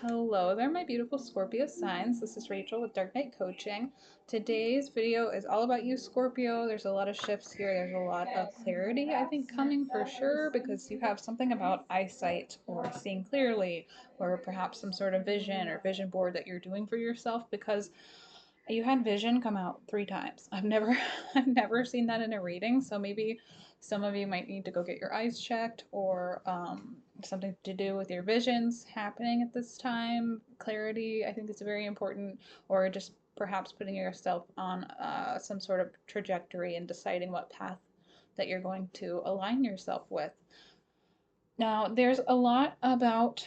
Hello there, my beautiful Scorpio signs. This is Rachel with Dark Knight Coaching. Today's video is all about you, Scorpio. There's a lot of shifts here. There's a lot of clarity, I think, coming for sure because you have something about eyesight or seeing clearly or perhaps some sort of vision or vision board that you're doing for yourself because you had vision come out 3 times. I've never I've never seen that in a reading, so maybe some of you might need to go get your eyes checked or something to do with your visions happening at this time. Clarity, I think, is very important, or just perhaps putting yourself on some sort of trajectory and deciding what path that you're going to align yourself with. Now, there's a lot about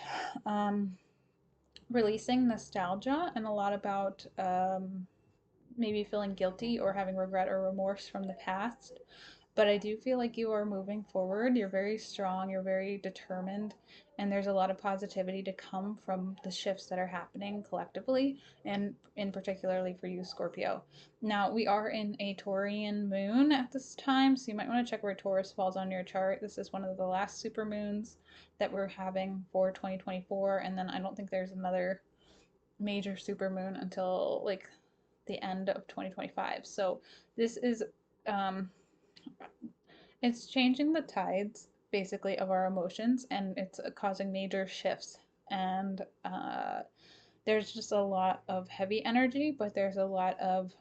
releasing nostalgia and a lot about maybe feeling guilty or having regret or remorse from the past. But I do feel like you are moving forward. You're very strong, you're very determined, and there's a lot of positivity to come from the shifts that are happening collectively, and in particularly for you, Scorpio. Now, we are in a Taurian moon at this time, so you might want to check where Taurus falls on your chart. This is one of the last super moons that we're having for 2024, and then I don't think there's another major super moon until like the end of 2025. So this is um, it's changing the tides basically of our emotions, and it's causing major shifts. And there's just a lot of heavy energy, but there's a lot of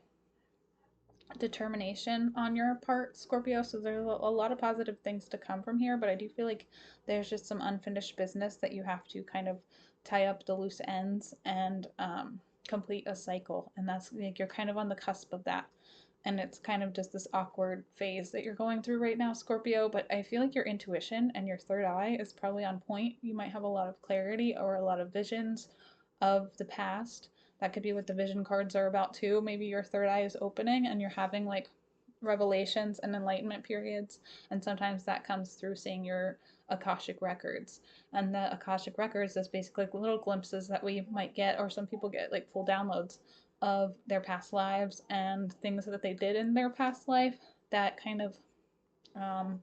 determination on your part, Scorpio. So there's a lot of positive things to come from here, but I do feel like there's just some unfinished business that you have to kind of tie up the loose ends and complete a cycle. And that's like you're kind of on the cusp of that. And it's kind of just this awkward phase that you're going through right now, Scorpio. But I feel like your intuition and your third eye is probably on point. You might have a lot of clarity or a lot of visions of the past. That could be what the vision cards are about too. Maybe your third eye is opening and you're having like revelations and enlightenment periods. And sometimes that comes through seeing your Akashic records. And the Akashic records is basically like little glimpses that we might get, or some people get like full downloads of their past lives and things that they did in their past life that kind of um,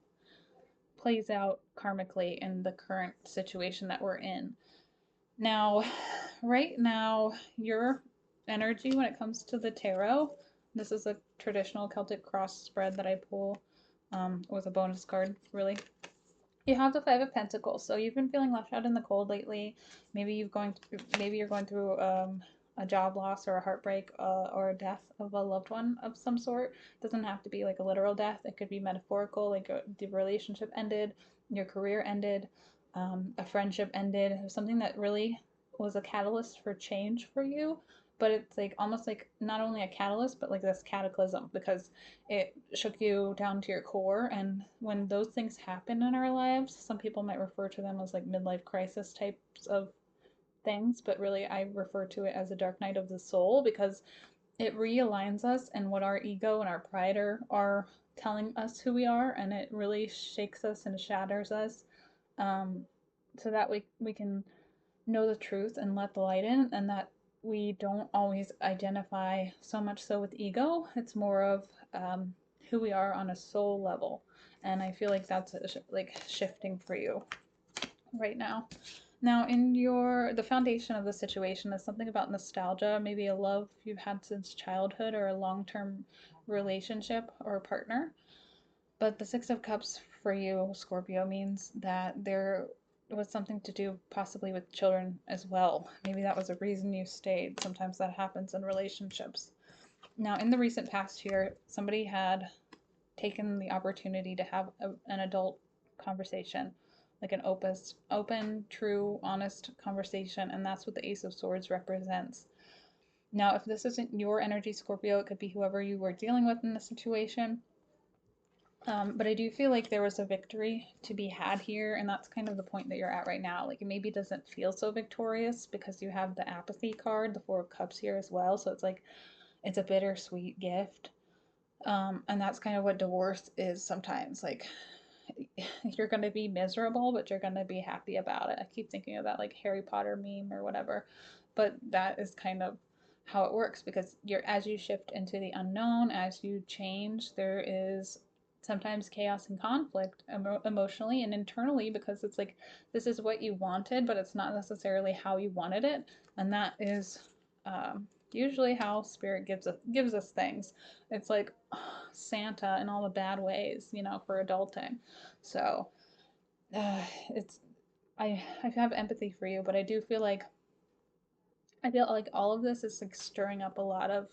plays out karmically in the current situation that we're in. Now, right now, your energy when it comes to the tarot, this is a traditional Celtic cross spread that I pull with a bonus card, really. You have the Five of Pentacles, so you've been feeling left out in the cold lately. Maybe you're going through a job loss or a heartbreak or a death of a loved one of some sort. It doesn't have to be like a literal death. It could be metaphorical, like the relationship ended, your career ended, a friendship ended. It was something that really was a catalyst for change for you. But it's like almost like not only a catalyst, but like this cataclysm because it shook you down to your core. And when those things happen in our lives, some people might refer to them as like midlife crisis types of things, but really I refer to it as a dark night of the soul because it realigns us and what our ego and our pride are telling us who we are, and it really shakes us and shatters us, um, so that we can know the truth and let the light in, and that we don't always identify so much so with ego. It's more of who we are on a soul level, and I feel like that's like shifting for you right now. Now, in the foundation of the situation is something about nostalgia, maybe a love you've had since childhood or a long-term relationship or a partner. But the Six of Cups for you, Scorpio, means that there was something to do possibly with children as well. Maybe that was a reason you stayed. Sometimes that happens in relationships. Now, in the recent past here, somebody had taken the opportunity to have an adult conversation, like an open, true, honest conversation, and that's what the Ace of Swords represents. Now, if this isn't your energy, Scorpio, it could be whoever you were dealing with in the situation. But I do feel like there was a victory to be had here, and that's kind of the point that you're at right now. Like, it maybe doesn't feel so victorious because you have the apathy card, the Four of Cups here as well. So it's like, it's a bittersweet gift. And that's kind of what divorce is sometimes. Like, you're going to be miserable, but you're going to be happy about it. I keep thinking of that like Harry Potter meme or whatever. But that is kind of how it works because as you shift into the unknown, as you change, there is sometimes chaos and conflict emotionally and internally, because it's like this is what you wanted, but it's not necessarily how you wanted it, and that is usually how spirit gives us things. It's like Santa in all the bad ways, for adulting. So uh, it's I have empathy for you, but I feel like all of this is like stirring up a lot of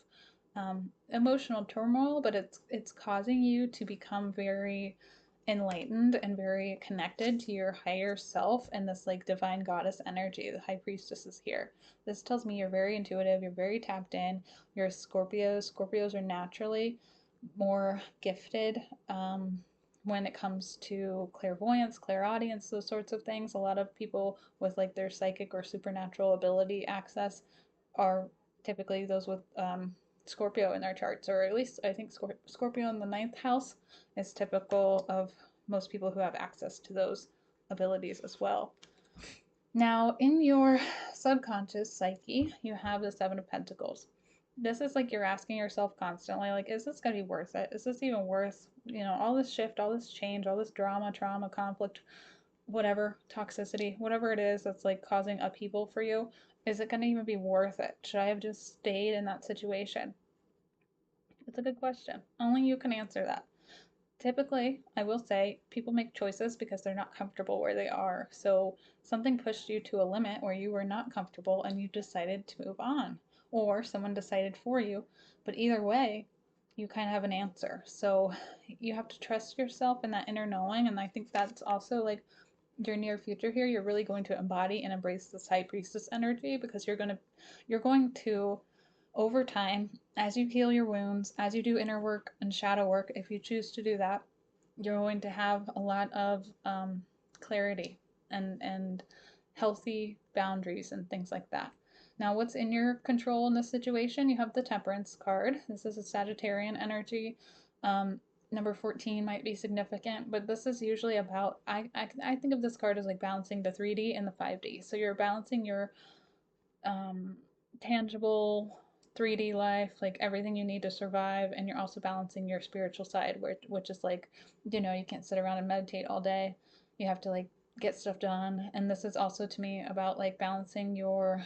emotional turmoil, but it's causing you to become very enlightened and very connected to your higher self and this like divine goddess energy. The high priestess is here. This tells me you're very intuitive, you're very tapped in. You're a Scorpio. Scorpios are naturally more gifted when it comes to clairvoyance, clairaudience, those sorts of things. A lot of people with like their psychic or supernatural ability access are typically those with Scorpio in their charts, or at least I think Scorpio in the ninth house is typical of most people who have access to those abilities as well. Now, in your subconscious psyche, you have the Seven of Pentacles. This is like you're asking yourself constantly, like, is this going to be worth it? Is this even worth, all this shift, all this change, all this drama, trauma, conflict, whatever, toxicity, whatever it is that's like causing upheaval for you? Is it going to even be worth it? Should I have just stayed in that situation? It's a good question. Only you can answer that. Typically, I will say people make choices because they're not comfortable where they are. So something pushed you to a limit where you were not comfortable and you decided to move on, or someone decided for you. But either way, you kind of have an answer. So you have to trust yourself and that inner knowing. And I think that's also like your near future here. You're really going to embody and embrace this high priestess energy because you're going to over time, as you heal your wounds, as you do inner work and shadow work, if you choose to do that, you're going to have a lot of clarity and healthy boundaries and things like that. Now, what's in your control in this situation? You have the Temperance card. This is a Sagittarian energy. Number 14 might be significant, but this is usually about, I think of this card as like balancing the 3D and the 5D. So you're balancing your um, tangible 3D life, like everything you need to survive, and you're also balancing your spiritual side, which is like, you can't sit around and meditate all day. You have to like get stuff done. And this is also to me about like balancing your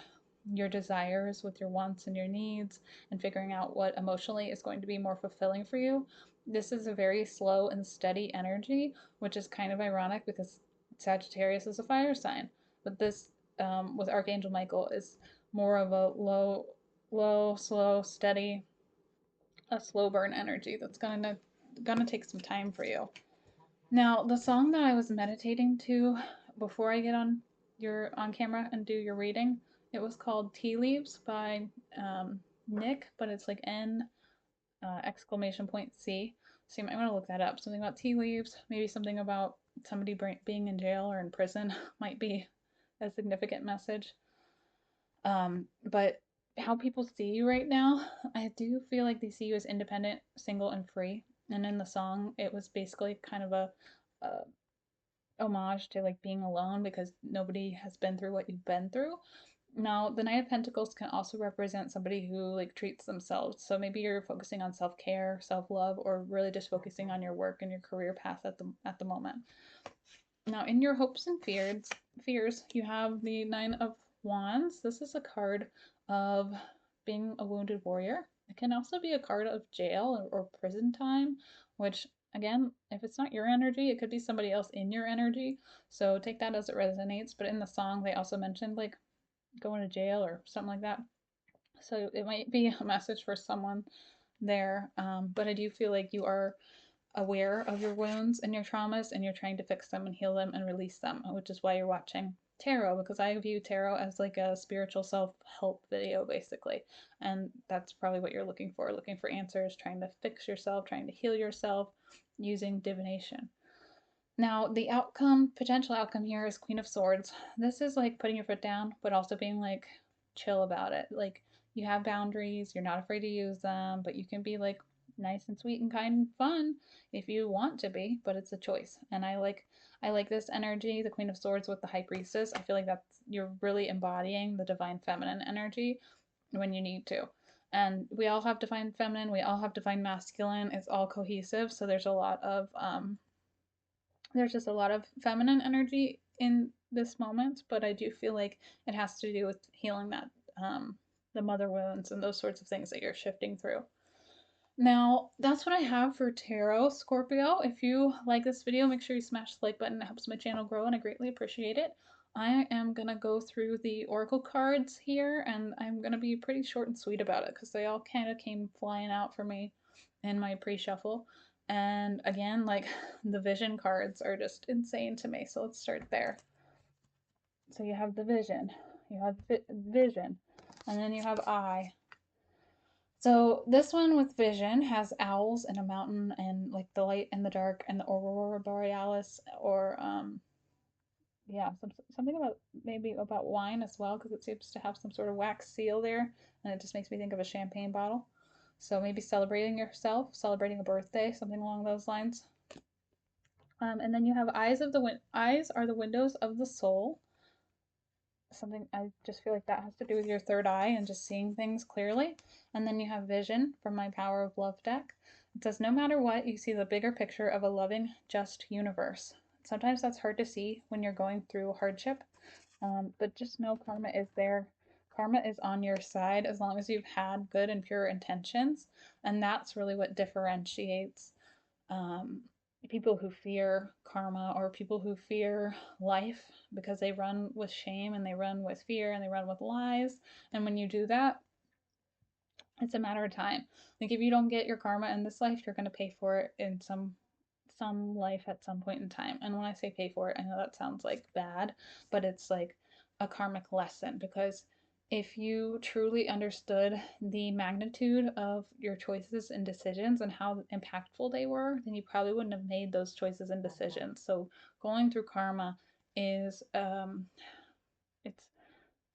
desires with your wants and your needs and figuring out what emotionally is going to be more fulfilling for you. This is a very slow and steady energy, which is kind of ironic because Sagittarius is a fire sign. But this with Archangel Michael is more of a low, slow, steady, a slow burn energy that's gonna take some time for you. Now, the song that I was meditating to before I get on camera and do your reading, it was called Tea Leaves by Nick, but it's like N exclamation point C. So you might want to look that up. Something about tea leaves, maybe something about somebody being in jail or in prison might be a significant message. But how people see you right now, I do feel like they see you as independent, single, and free. And in the song, it was basically kind of a homage to like being alone because nobody has been through what you've been through. Now, the Knight of Pentacles can also represent somebody who like treats themselves. So maybe you're focusing on self-care, self-love, or really just focusing on your work and your career path at the moment. Now, in your hopes and fears, you have the Nine of Wands. This is a card of being a wounded warrior. It can also be a card of jail or prison time, which again, if it's not your energy, it could be somebody else in your energy. So take that as it resonates. But in the song, they also mentioned like going to jail or something like that. So it might be a message for someone there. But I do feel like you are aware of your wounds and your traumas and you're trying to fix them and heal them and release them, which is why you're watching tarot, because I view tarot as like a spiritual self-help video basically. And that's probably what you're looking for answers, trying to fix yourself, trying to heal yourself using divination. Now, the potential outcome here is Queen of Swords. This is like putting your foot down, but also being like chill about it. Like you have boundaries, you're not afraid to use them, but you can be like nice and sweet and kind and fun if you want to be, but it's a choice. And I like this energy, the Queen of Swords with the High Priestess. I feel like you're really embodying the divine feminine energy when you need to. And we all have divine feminine, we all have divine masculine. It's all cohesive. So there's just a lot of feminine energy in this moment, but I do feel like it has to do with healing that the mother wounds and those sorts of things that you're shifting through. Now, that's what I have for tarot, Scorpio. If you like this video, make sure you smash the like button. It helps my channel grow, and I greatly appreciate it. I am going to go through the oracle cards here, and I'm going to be pretty short and sweet about it because they all kind of came flying out for me in my pre-shuffle. And again, like, the vision cards are just insane to me, so let's start there. So you have the vision, you have vision, and then you have eye. So this one with vision has owls and a mountain and like the light and the dark and the aurora borealis, or yeah, something about maybe about wine as well, because it seems to have some sort of wax seal there, and it just makes me think of a champagne bottle. So maybe celebrating yourself, celebrating a birthday, something along those lines. And then you have eyes are the windows of the soul. Something I just feel like that has to do with your third eye and just seeing things clearly. And then you have vision from my Power of Love deck. It says, no matter what, you see the bigger picture of a loving, just universe. Sometimes that's hard to see when you're going through hardship, but just know karma is there. Karma is on your side as long as you've had good and pure intentions. And that's really what differentiates um, people who fear karma or people who fear life, because they run with shame and they run with fear and they run with lies. And when you do that, it's a matter of time. Like, if you don't get your karma in this life, you're going to pay for it in some life at some point in time. And when I say pay for it, I know that sounds like bad, but it's like a karmic lesson, because if you truly understood the magnitude of your choices and decisions and how impactful they were, then you probably wouldn't have made those choices and decisions. So going through karma is it's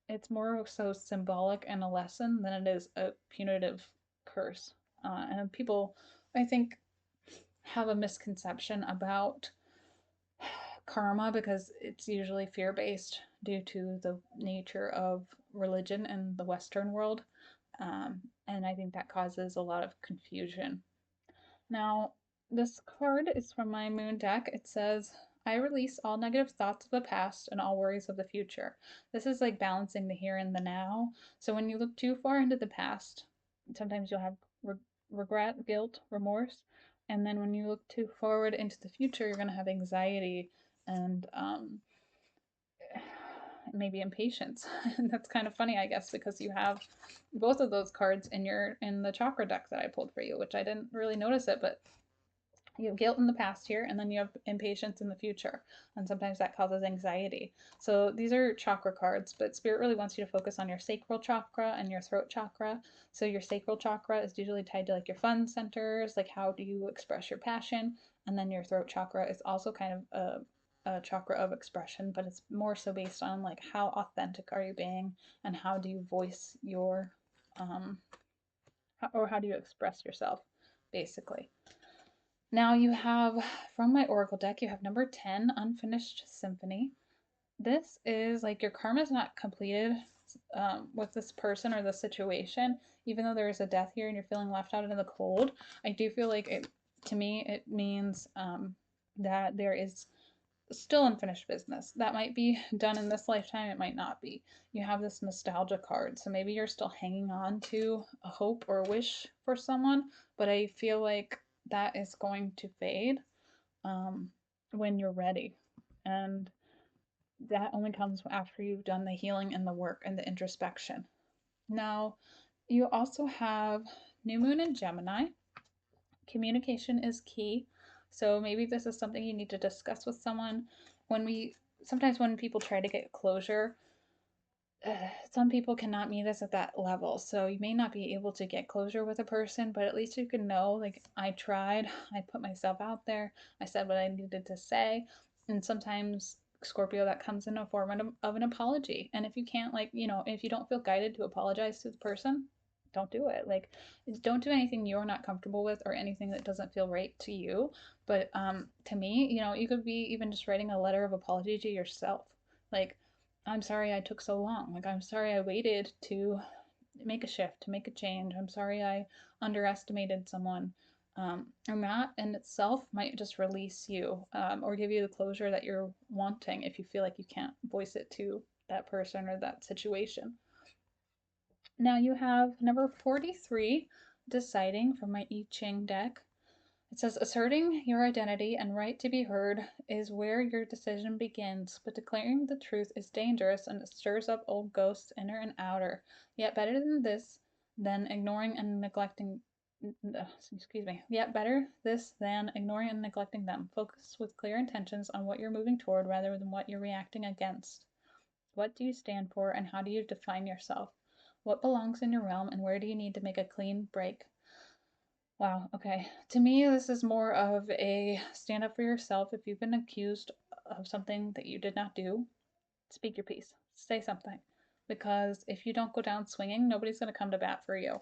it's more so symbolic and a lesson than it is a punitive curse. And people, I think, have a misconception about karma because it's usually fear based due to the nature of religion in the Western world. And I think that causes a lot of confusion. Now, this card is from my moon deck. It says, I release all negative thoughts of the past and all worries of the future. This is like balancing the here and the now. So when you look too far into the past, sometimes you'll have regret, guilt, remorse. And then when you look too forward into the future, you're going to have anxiety and maybe impatience. And that's kind of funny, I guess, because you have both of those cards in the chakra deck that I pulled for you, which I didn't really notice it, but you have guilt in the past here, and then you have impatience in the future, and sometimes that causes anxiety. So these are chakra cards, but Spirit really wants you to focus on your sacral chakra and your throat chakra. So your sacral chakra is usually tied to like your fun centers, like how do you express your passion, and then your throat chakra is also kind of a chakra of expression, but it's more so based on like how authentic are you being and how do you voice your or how do you express yourself, basically. Now you have, from my Oracle deck, you have number 10, Unfinished Symphony. This is like your karma is not completed with this person or the situation. Even though there is a death here and you're feeling left out in the cold, I do feel like to me, it means that there is still unfinished business. That might be done in this lifetime, it might not be. You have this nostalgia card, so maybe you're still hanging on to a hope or a wish for someone, but I feel like that is going to fade um, when you're ready. And that only comes after you've done the healing and the work and the introspection. Now, you also have New Moon in Gemini. Communication is key. So maybe this is something you need to discuss with someone. Sometimes when people try to get closure, some people cannot meet us at that level. So you may not be able to get closure with a person, but at least you can know, like, I tried, I put myself out there, I said what I needed to say. And sometimes, Scorpio, that comes in a form of an apology. And if you can't, like, if you don't feel guided to apologize to the person, don't do it. Like, don't do anything you're not comfortable with or anything that doesn't feel right to you. But to me, you could be even just writing a letter of apology to yourself. Like, I'm sorry I took so long. Like, I'm sorry I waited to make a shift, make a change. I'm sorry I underestimated someone. And that in itself might just release you, or give you the closure that you're wanting if you feel like you can't voice it to that person or that situation. Now you have number 43, deciding, from my I Ching deck. It says, asserting your identity and right to be heard is where your decision begins, but declaring the truth is dangerous and it stirs up old ghosts, inner and outer. Yet better than this, than ignoring and neglecting. Excuse me. Yet better this than ignoring and neglecting them. Focus with clear intentions on what you're moving toward rather than what you're reacting against. What do you stand for and how do you define yourself? What belongs in your realm and where do you need to make a clean break? Wow, okay. To me, this is more of a stand up for yourself. If you've been accused of something that you did not do, speak your piece. Say something. Because if you don't go down swinging, nobody's going to come to bat for you.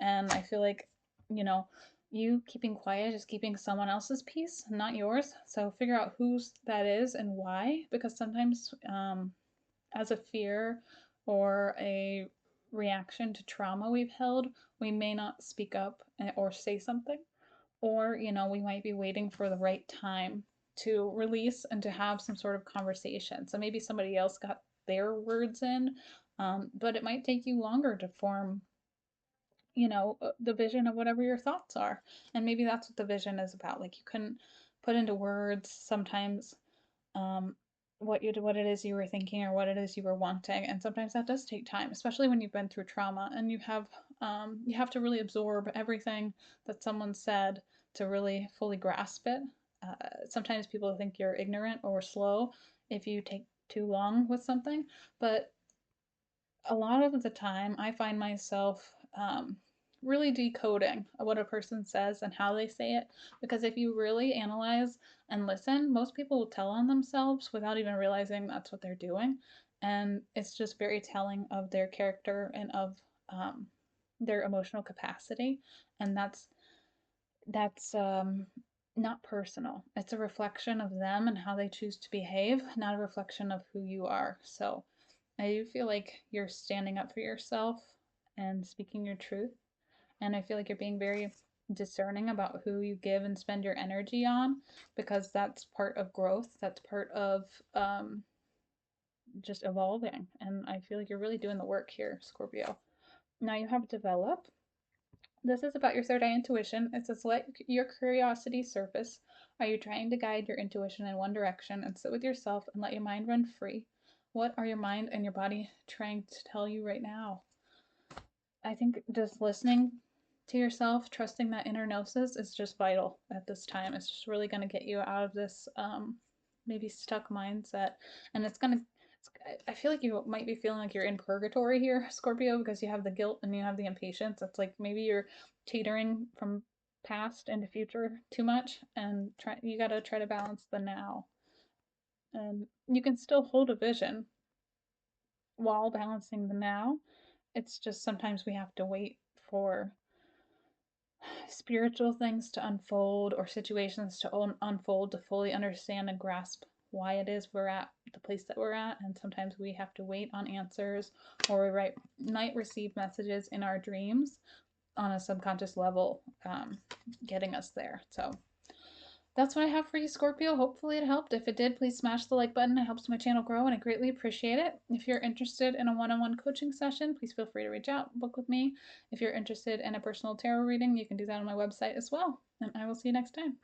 And I feel like, you know, you keeping quiet is keeping someone else's peace, not yours. So figure out whose that is and why. Because sometimes, as a fear or a reaction to trauma we've held, we may not speak up or say something. Or, we might be waiting for the right time to release and to have some sort of conversation. So maybe somebody else got their words in, but it might take you longer to form, the vision of whatever your thoughts are. And maybe that's what the vision is about. Like you couldn't put into words sometimes, um, what it is you were thinking or what it is you were wanting, and sometimes that does take time, especially when you've been through trauma and you have to really absorb everything that someone said to really fully grasp it. Sometimes people think you're ignorant or slow if you take too long with something, but a lot of the time I find myself really decoding what a person says and how they say it. Because if you really analyze and listen, most people will tell on themselves without even realizing that's what they're doing. And it's just very telling of their character and of um, their emotional capacity. And that's not personal. It's a reflection of them and how they choose to behave, not a reflection of who you are. So I do feel like you're standing up for yourself and speaking your truth. And I feel like you're being very discerning about who you give and spend your energy on, because that's part of growth. That's part of just evolving. And I feel like you're really doing the work here, Scorpio. Now you have develop. This is about your third eye intuition. It says, let your curiosity surface. Are you trying to guide your intuition in one direction and sit with yourself and let your mind run free? What are your mind and your body trying to tell you right now? I think just listening to yourself, trusting that inner gnosis is just vital at this time. It's just really going to get you out of this maybe stuck mindset. And I feel like you might be feeling like you're in purgatory here, Scorpio, because you have the guilt and you have the impatience. It's like maybe you're teetering from past into future too much, and you got to try to balance the now. And you can still hold a vision while balancing the now. It's just sometimes we have to wait for spiritual things to unfold or situations to unfold to fully understand and grasp why it is we're at the place that we're at. And sometimes we have to wait on answers, or might receive messages in our dreams on a subconscious level, getting us there. So that's what I have for you, Scorpio. Hopefully it helped. If it did, please smash the like button. It helps my channel grow and I greatly appreciate it. If you're interested in a one-on-one coaching session, please feel free to reach out, book with me. If you're interested in a personal tarot reading, you can do that on my website as well. And I will see you next time.